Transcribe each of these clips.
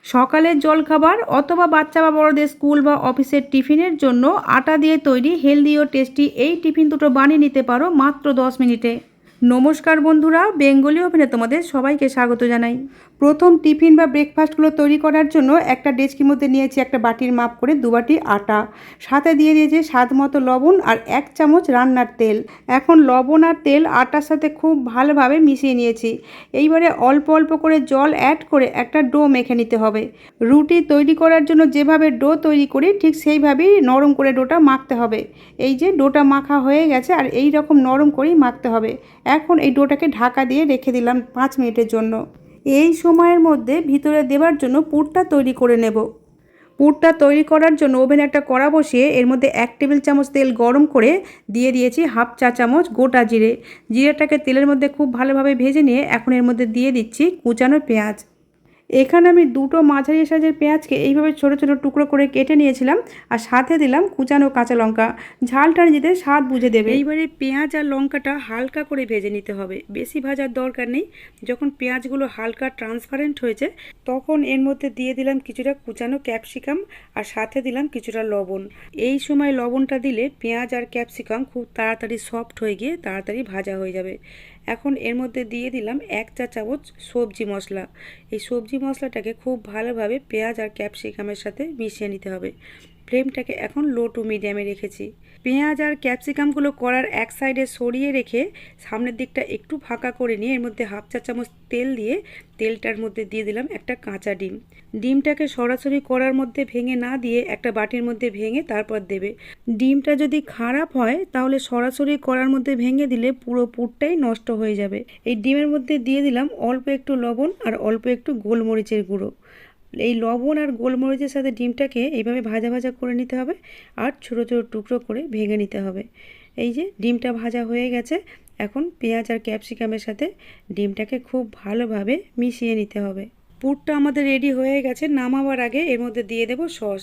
সকালের জলখাবার অথবা বাচ্চা বা বড়দের স্কুল বা অফিসের টিফিনের জন্য আটা দিয়ে তৈরি হেলদি ও টেস্টি এই টিফিন দুটো বানিয়ে নিতে পারো মাত্র 10 মিনিটে। নমস্কার বন্ধুরা, বেঙ্গলি ওভেনে তোমাদের সবাইকে স্বাগত জানাই। প্রথম টিফিন বা ব্রেকফাস্টগুলো তৈরি করার জন্য একটা ডেচকির মধ্যে নিয়েছি একটা বাটির মাপ করে 2 বাটি আটা, সাথে দিয়ে দিয়েছি স্বাদ মতো লবণ আর 1 চামচ রান্নার তেল। এখন লবণ আর তেল আটার সাথে খুব ভালোভাবে মিশিয়ে নিয়েছি। এইবারে অল্প অল্প করে জল অ্যাড করে একটা ডো মেখে নিতে হবে। রুটি তৈরি করার জন্য যেভাবে ডো তৈরি করি ঠিক সেইভাবেই নরম করে ডোটা মাখতে হবে। এই যে ডোটা মাখা হয়ে গেছে আর এই রকম নরম করেই মাখতে হবে। এখন এই ডোটাকে ঢাকা দিয়ে রেখে দিলাম 5 মিনিটের জন্য। এই সময়ের মধ্যে ভিতরে দেওয়ার জন্য পুরটা তৈরি করে নেব। পুরটা তৈরি করার জন্য ওভেনে একটা কড়া বসিয়ে এর মধ্যে 1 টেবিল চামচ তেল গরম করে দিয়ে দিয়েছি হাফ চা চামচ গোটা জিরে। জিরেটাকে তেলের মধ্যে খুব ভালোভাবে ভেজে নিয়ে এখন এর মধ্যে দিয়ে দিচ্ছি কুচানো পেঁয়াজ। এখানে আমি দুটো মাঝারি সাইজের পেঁয়াজকে এইভাবে ছোটো ছোটো টুকরো করে কেটে নিয়েছিলাম আর সাথে দিলাম কুচানো কাঁচা লঙ্কা। ঝালটা নিজেদের স্বাদ বুঝে দেবে। এইবারে পেঁয়াজ আর লঙ্কাটা হালকা করে ভেজে নিতে হবে, বেশি ভাজার দরকার নেই। যখন পেঁয়াজগুলো হালকা ট্রান্সপারেন্ট হয়েছে তখন এর মধ্যে দিয়ে দিলাম কিছুটা কুচানো ক্যাপসিকাম আর সাথে দিলাম কিছুটা লবণ। এই সময় লবণটা দিলে পেঁয়াজ আর ক্যাপসিকাম খুব তাড়াতাড়ি সফট হয়ে গিয়ে তাড়াতাড়ি ভাজা হয়ে যাবে। এখন এর মধ্যে দিয়ে দিলাম 1 চা চামচ সবজি মশলা। এই সবজি মশলাটাকে খুব ভালোভাবে পেঁয়াজ আর ক্যাপসিকামের সাথে মিশিয়ে নিতে হবে। ফ্লেমটাকে এখন লো টু মিডিয়ামে রেখেছি। পেঁয়াজ আর ক্যাপসিকামগুলো কড়ার এক সাইডে সরিয়ে রেখে সামনের দিকটা একটু ফাঁকা করে নিয়ে এর মধ্যে হাফ চা চামচ তেল দিয়ে তেলটার মধ্যে দিয়ে দিলাম একটা কাঁচা ডিম। ডিমটাকে সরাসরি কড়ার মধ্যে ভেঙে না দিয়ে একটা বাটির মধ্যে ভেঙে তারপর দেবে। ডিমটা যদি খারাপ হয় তাহলে সরাসরি কড়ার মধ্যে ভেঙে দিলে পুরো পুরটাই নষ্ট হয়ে যাবে। এই ডিমের মধ্যে দিয়ে দিলাম অল্প একটু লবণ আর অল্প একটু গোলমরিচের গুঁড়ো। এই লবণ আর গোলমরিচের সাথে ডিমটাকে এইভাবে ভাজা ভাজা করে নিতে হবে আর ছোটো ছোটো টুকরো করে ভেঙে নিতে হবে। এই যে ডিমটা ভাজা হয়ে গেছে, এখন পেঁয়াজ আর ক্যাপসিকামের সাথে ডিমটাকে খুব ভালোভাবে মিশিয়ে নিতে হবে। পুরটা আমাদের রেডি হয়ে গেছে। নামাবার আগে এর মধ্যে দিয়ে দেব সস।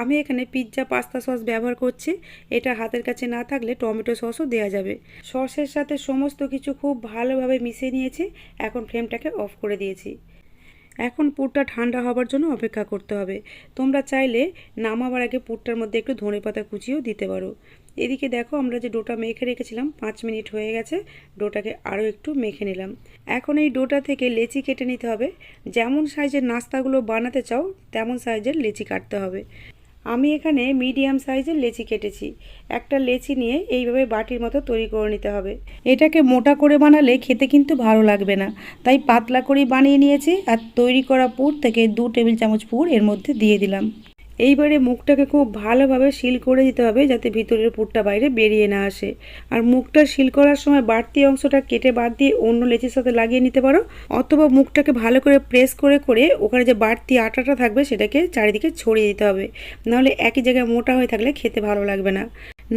আমি এখানে পিৎজা পাস্তা সস ব্যবহার করছি। এটা হাতের কাছে না থাকলে টমেটো সসও দেওয়া যাবে। সসের সাথে সমস্ত কিছু খুব ভালোভাবে মিশিয়ে নিয়েছি। এখন ফ্লেমটাকে অফ করে দিয়েছি। এখন পুরটা ঠান্ডা হবার জন্য অপেক্ষা করতে হবে। তোমরা চাইলে নামাবার আগে পুরটার মধ্যে একটু ধনেপাতা কুচিও দিতে পারো। এদিকে দেখো আমরা যে ডোটা মেখে রেখেছিলাম 5 মিনিট হয়ে গেছে। ডোটাকে আরও একটু মেখে নিলাম। এখন এই ডোটা থেকে লেচি কেটে নিতে হবে। যেমন সাইজের নাস্তাগুলো বানাতে চাও তেমন সাইজের লেচি কাটতে হবে। আমি এখানে মিডিয়াম সাইজের লেচি কেটেছি। একটা লেচি নিয়ে এইভাবে বাটির মতো তৈরি করে নিতে হবে। এটাকে মোটা করে বানালে খেতে কিন্তু ভালো লাগবে না, তাই পাতলা করে বানিয়ে নিয়েছি। আর তৈরি করা পুর থেকে 2 টেবিল চামচ পুর এর মধ্যে দিয়ে দিলাম। এইবারে মুখটাকে খুব ভালোভাবে সিল করে দিতে হবে যাতে ভিতরের পুরটা বাইরে বেরিয়ে না আসে। আর মুখটা সিল করার সময় বাড়তি অংশটা কেটে বাদ দিয়ে অন্য লেচির সাথে লাগিয়ে নিতে পারো, অথবা মুখটাকে ভালো করে প্রেস করে করে ওখানে যে বাড়তি আটাটা থাকবে সেটাকে চারিদিকে ছড়িয়ে দিতে হবে, নাহলে একই জায়গায় মোটা হয়ে থাকলে খেতে ভালো লাগবে না।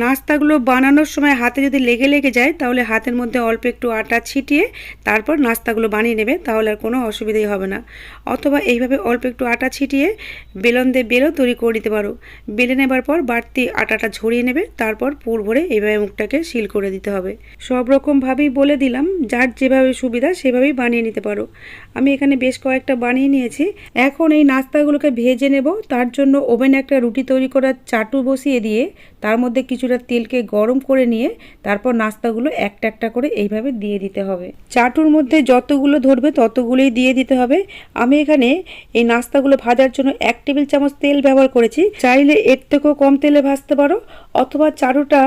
নাস্তাগুলো বানানোর সময় হাতে যদি লেগে লেগে যায় তাহলে হাতের মধ্যে অল্প একটু আটা ছিটিয়ে তারপর নাস্তাগুলো বানিয়ে নেবে, তাহলে আর কোনো অসুবিধাই হবে না। অথবা এইভাবে অল্প একটু আটা ছিটিয়ে বেলন দিয়ে বেলও তৈরি করে নিতে পারো। বেলে নেবার পর বাড়তি আটাটা ঝরিয়ে নেবে, তারপর পুর ভরে এইভাবে মুখটাকে সিল করে দিতে হবে। সব রকমভাবেই বলে দিলাম, যার যেভাবে সুবিধা সেভাবেই বানিয়ে নিতে পারো। আমি এখানে বেশ কয়েকটা বানিয়ে নিয়েছি। এখন এই নাস্তাগুলোকে ভেজে নেব। তার জন্য ওভেনে একটা রুটি তৈরি করার চাটু বসিয়ে দিয়ে তার মধ্যে কিছুটা তেলকে গরম করে নিয়ে তারপর নাস্তাগুলো একটা একটা করে এইভাবে দিয়ে দিতে হবে। চাটুর মধ্যে যতগুলো ধরবে ততগুলোই দিয়ে দিতে হবে। আমি এখানে এই নাস্তাগুলো ভাজার জন্য 1 টেবিল চামচ তেল ব্যবহার করেছি। চাইলে এর থেকেও কম তেলে ভাজতে পারো, অথবা চাটুটা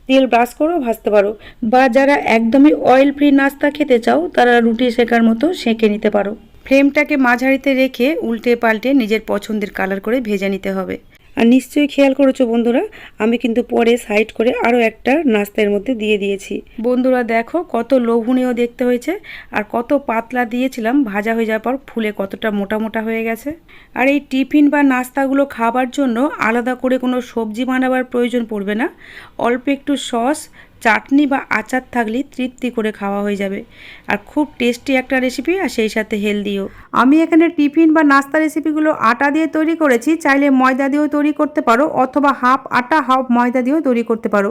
তেল ব্রাশ করেও ভাজতে পারো, বা যারা একদমই অয়েল ফ্রি নাস্তা খেতে চাও তারা রুটি সেকার মতো সেঁকে নিতে পারো। ফ্লেমটাকে মাঝারিতে রেখে উল্টে পাল্টে নিজের পছন্দের কালার করে ভেজে নিতে হবে। আর নিশ্চয়ই খেয়াল করেছো বন্ধুরা, আমি কিন্তু পরে সাইড করে আরও একটা নাস্তার মধ্যে দিয়ে দিয়েছি। বন্ধুরা দেখো কত লোভনীয় দেখতে হয়েছে, আর কত পাতলা দিয়েছিলাম, ভাজা হয়ে যাওয়ার পর ফুলে কতটা মোটা মোটা হয়ে গেছে। আর এই টিফিন বা নাস্তাগুলো খাবার জন্য আলাদা করে কোনো সবজি বানাবার প্রয়োজন পড়বে না। অল্প একটু সস, চাটনি বা আচার থাকলেই তৃপ্তি করে খাওয়া হয়ে যাবে। আর খুব টেস্টি একটা রেসিপি, আর সেই সাথে হেলদিও। আমি এখানে টিফিন বা নাস্তা রেসিপিগুলো আটা দিয়ে তৈরি করেছি। চাইলে ময়দা দিয়েও তৈরি করতে পারো, অথবা হাফ আটা হাফ ময়দা দিয়েও তৈরি করতে পারো।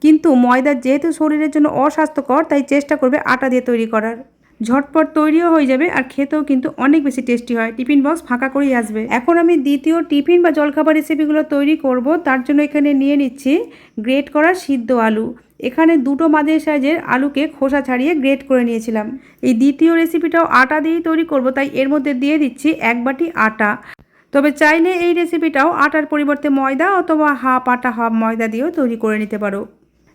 কিন্তু ময়দা যেহেতু শরীরের জন্য অস্বাস্থ্যকর, তাই চেষ্টা করবে আটা দিয়ে তৈরি করার। ঝটপট তৈরিও হয়ে যাবে আর খেতেও কিন্তু অনেক বেশি টেস্টি হয়। টিফিন বক্স ফাঁকা করেই আসবে। এখন আমি দ্বিতীয় টিফিন বা জলখাবার রেসিপিগুলো তৈরি করব। তার জন্য এখানে নিয়ে নিচ্ছি গ্রেট করা সিদ্ধ আলু। এখানে দুটো মাঝারি সাইজের আলুকে খোসা ছাড়িয়ে গ্রেট করে নিয়েছিলাম। এই দ্বিতীয় রেসিপিটাও আটা দিয়েই তৈরি করব, তাই এর মধ্যে দিয়ে দিচ্ছি 1 বাটি আটা। তবে চাইলে এই রেসিপিটাও আটার পরিবর্তে ময়দা অথবা হাফ আটা হাফ ময়দা দিয়েও তৈরি করে নিতে পারো।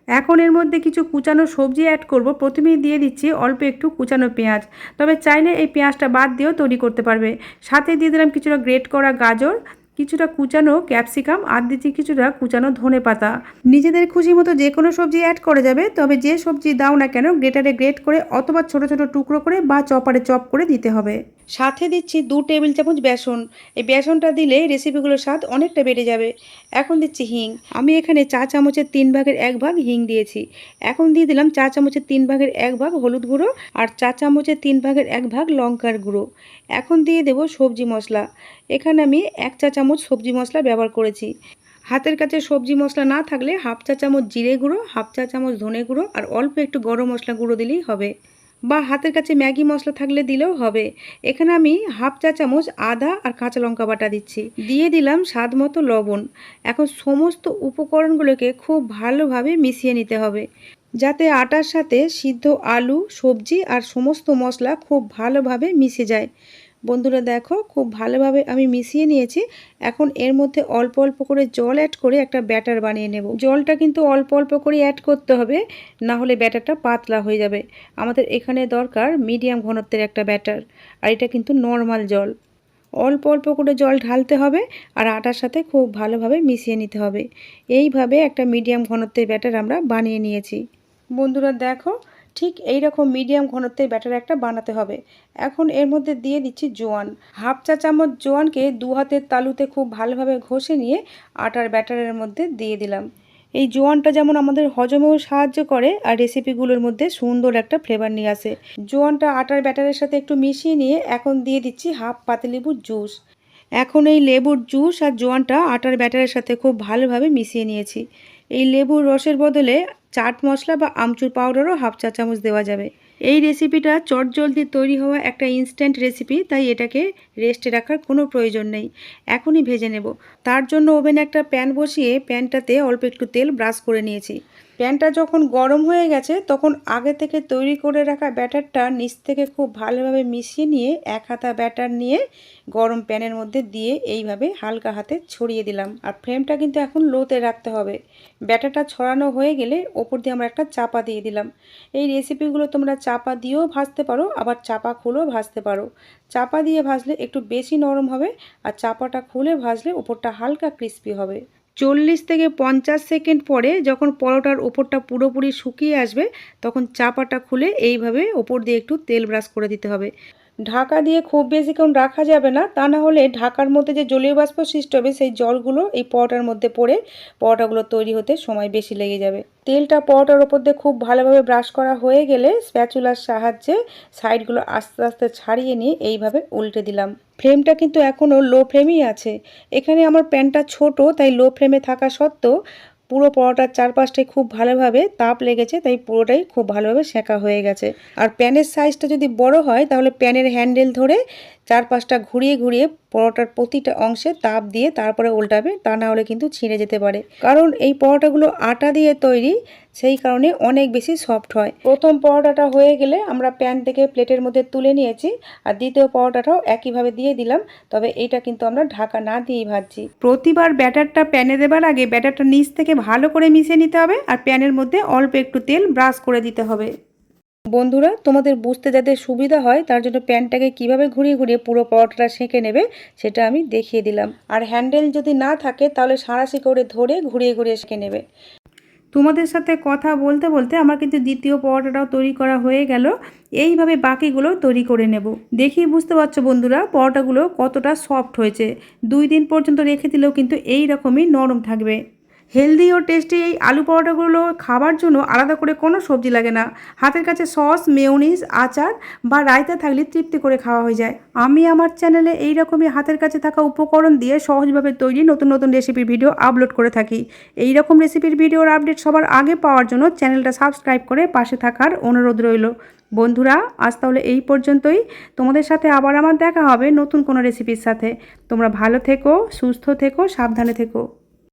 এখন এর মধ্যে কিছু কুচানো সবজি অ্যাড করব। প্রথমেই দিয়ে দিচ্ছি অল্প একটু কুচানো পেঁয়াজ, তবে চাইলে এই পেঁয়াজটা বাদ দিয়েও তৈরি করতে পারবে। সাথে দিয়ে দিলাম কিছুটা গ্রেট করা গাজর, কিছুটা কুচানো ক্যাপসিকাম আর দিচ্ছি কিছুটা কুচানো ধনেপাতা। নিজেদের খুশি মতো যে কোনো সবজি অ্যাড করা যাবে, তবে যে সবজি দাও না কেন গ্রেটারে গ্রেট করে অথবা ছোট ছোট টুকরো করে বা চপারে চপ করে দিতে হবে। সাথে দিচ্ছি 2 টেবিল চামচ বেসন। এই বেসনটা দিলে রেসিপিগুলোর স্বাদ অনেকটা বেড়ে যাবে। এখন দিচ্ছি হিং। আমি এখানে চা চামচের 3 ভাগের 1 ভাগ হিং দিয়েছি। এখন দিয়ে দিলাম চা চামচের 3 ভাগের 1 ভাগ হলুদ গুঁড়ো আর চা চামচের 3 ভাগের 1 ভাগ লঙ্কার গুঁড়ো। এখন দিয়ে দেব সবজি মশলা। এখানে আমি 1 চা চামচ সবজি মশলা ব্যবহার করেছি। হাতের কাছে সবজি মশলা না থাকলে হাফ চা চামচ জিরে গুঁড়ো, হাফ চা চামচ ধনে গুঁড়ো আর অল্প একটু গরম মশলা গুঁড়ো দিলেই হবে, বা হাতের কাছে ম্যাগি মশলা থাকলে দিলেও হবে। এখানে আমি হাফ চা চামচ আদা আর কাঁচা লঙ্কা বাটা দিচ্ছি। দিয়ে দিলাম স্বাদ মতো লবণ। এখন সমস্ত উপকরণগুলোকে খুব ভালোভাবে মিশিয়ে নিতে হবে, যাতে আটার সাথে সিদ্ধ আলু, সবজি আর সমস্ত মশলা খুব ভালোভাবে মিশে যায়। বন্ধুরা দেখো, খুব ভালোভাবে আমি মিশিয়ে নিয়েছি। এখন এর মধ্যে অল্প অল্প করে জল অ্যাড করে একটা ব্যাটার বানিয়ে নেব। জলটা কিন্তু অল্প অল্প করে অ্যাড করতে হবে, না হলে ব্যাটারটা পাতলা হয়ে যাবে। আমাদের এখানে দরকার মিডিয়াম ঘনত্বের একটা ব্যাটার, আর এটা কিন্তু নর্মাল জল। অল্প অল্প করে জল ঢালতে হবে আর আটার সাথে খুব ভালোভাবে মিশিয়ে নিতে হবে। এইভাবে একটা মিডিয়াম ঘনত্বের ব্যাটার আমরা বানিয়ে নিয়েছি। বন্ধুরা দেখো, ঠিক এই রকম মিডিয়াম ঘনত্বের ব্যাটার একটা বানাতে হবে। এখন এর মধ্যে দিয়ে দিচ্ছি জোয়ান। হাফ চা চামচ জোয়ানকে 2 হাতের তালুতে খুব ভালোভাবে ঘষে নিয়ে আটার ব্যাটারের মধ্যে দিয়ে দিলাম। এই জোয়ানটা যেমন আমাদের হজমেও সাহায্য করে আর রেসিপিগুলোর মধ্যে সুন্দর একটা ফ্লেভার নিয়ে আসে। জোয়ানটা আটার ব্যাটারের সাথে একটু মিশিয়ে নিয়ে এখন দিয়ে দিচ্ছি হাফ পাতিলেবুর জুস। এখন এই লেবুর জুস আর জোয়ানটা আটার ব্যাটারের সাথে খুব ভালোভাবে মিশিয়ে নিয়েছি। এই লেবুর রসের বদলে চাট মশলা বা আমচুর পাউডারও হাফ চা চামচ দেওয়া যাবে। এই রেসিপিটা চটজলদি তৈরি হওয়া একটা ইনস্ট্যান্ট রেসিপি, তাই এটাকে রেস্টে রাখার কোনো প্রয়োজন নেই। এখনই ভেজে নেব। তার জন্য ওভেনে একটা প্যান বসিয়ে প্যানটাতে অল্প একটু তেল ব্রাশ করে নিয়েছি। প্যানটা যখন গরম হয়ে গেছে তখন আগে থেকে তৈরি করে রাখা ব্যাটারটা নিচ থেকে খুব ভালোভাবে মিশিয়ে নিয়ে 1 হাতা ব্যাটার নিয়ে গরম প্যানের মধ্যে দিয়ে এইভাবে হালকা হাতে ছড়িয়ে দিলাম। আর ফ্লেমটা কিন্তু এখন লোতে রাখতে হবে। ব্যাটারটা ছড়ানো হয়ে গেলে ওপর দিয়ে আমরা একটা চাপা দিয়ে দিলাম। এই রেসিপিগুলো তোমরা চাপা দিয়েও ভাজতে পারো, আবার চাপা খুলেও ভাজতে পারো। চাপা দিয়ে ভাজলে একটু বেশি নরম হবে, আর চাপাটা খুলে ভাজলে ওপরটা হালকা ক্রিস্পি হবে। 40 থেকে 50 সেকেন্ড পরে যখন পরোটার ওপরটা পুরোপুরি শুকিয়ে আসবে তখন চাপাটা খুলে এইভাবে ওপর দিয়ে একটু তেল ব্রাশ করে দিতে হবে। ঢাকা দিয়ে খুব বেশিক্ষণ রাখা যাবে না, তা না হলে ঢাকার মধ্যে যে জলীয় বাষ্প সৃষ্টি হবে সেই জলগুলো এই পরোটার মধ্যে পড়ে পরোটাগুলো তৈরি হতে সময় বেশি লেগে যাবে। তেলটা পরোটার ওপর দিয়ে খুব ভালোভাবে ব্রাশ করা হয়ে গেলে স্প্যাচুলার সাহায্যে সাইডগুলো আস্তে আস্তে ছাড়িয়ে নিয়ে এইভাবে উল্টে দিলাম। ফ্লেমটা কিন্তু এখনও লো ফ্লেমেই আছে। এখানে আমার প্যানটা ছোট, তাই লো ফ্লেমে থাকা সত্ত্বেও পুরো পরোটার চারপাশটায় খুব ভালোভাবে তাপ লেগেছে, তাই পুরোটাই খুব ভালোভাবে সেঁকা হয়ে গেছে। আর প্যানের সাইজটা যদি বড় হয় তাহলে প্যানের হ্যান্ডেল ধরে চারপাশটা ঘুরিয়ে ঘুরিয়ে পরোটার প্রতিটা অংশে তাপ দিয়ে তারপরে উল্টাবে, তা না হলে কিন্তু ছিঁড়ে যেতে পারে। কারণ এই পরোটাগুলো আটা দিয়ে তৈরি, সেই কারণে অনেক বেশি সফট হয়। প্রথম পরোটাটা হয়ে গেলে আমরা প্যান থেকে প্লেটের মধ্যে তুলে নিয়েছি, আর দ্বিতীয় পরোটাটাও একইভাবে দিয়ে দিলাম। তবে এটা কিন্তু আমরা ঢাকা না দিয়েই ভাজছি। প্রতিবার ব্যাটারটা প্যানে দেবার আগে ব্যাটারটা নিচ থেকে ভালো করে মিশিয়ে নিতে হবে, আর প্যানের মধ্যে অল্প একটু তেল ব্রাশ করে দিতে হবে। বন্ধুরা, তোমাদের বুঝতে যাতে সুবিধা হয় তার জন্য প্যানটাকে কিভাবে ঘুরিয়ে ঘুরিয়ে পুরো পরোটাটা সেঁকে নেবে সেটা আমি দেখিয়ে দিলাম। আর হ্যান্ডেল যদি না থাকে তাহলে সাঁড়াশি করে ধরে ঘুরিয়ে ঘুরিয়ে সেঁকে নেবে। তোমাদের সাথে কথা বলতে বলতে আমার কিন্তু দ্বিতীয় পরোটাটাও তৈরি করা হয়ে গেল। এইভাবে বাকিগুলো তৈরি করে নেব। দেখেই বুঝতে পারছো বন্ধুরা পরোটাগুলো কতটা সফট হয়েছে। 2 দিন পর্যন্ত রেখে দিলেও কিন্তু এই রকমই নরম থাকবে। হেলদি ও টেস্টি এই আলু পরোটাগুলো খাবার জন্য আলাদা করে কোনো সবজি লাগে না। হাতের কাছে সস, মেয়োনিজ, আচার বা রায়তা থাকলে তৃপ্তি করে খাওয়া হয়ে যায়। আমি আমার চ্যানেলে এই রকমই হাতের কাছে থাকা উপকরণ দিয়ে সহজভাবে তৈরি নতুন নতুন রেসিপির ভিডিও আপলোড করে থাকি। এই রকম রেসিপির ভিডিওর আপডেট সবার আগে পাওয়ার জন্য চ্যানেলটা সাবস্ক্রাইব করে পাশে থাকার অনুরোধ রইল। বন্ধুরা, আজ তাহলে এই পর্যন্তই। তোমাদের সাথে আবার আমার দেখা হবে নতুন কোনো রেসিপির সাথে। তোমরা ভালো থেকো, সুস্থ থেকো, সাবধানে থেকো।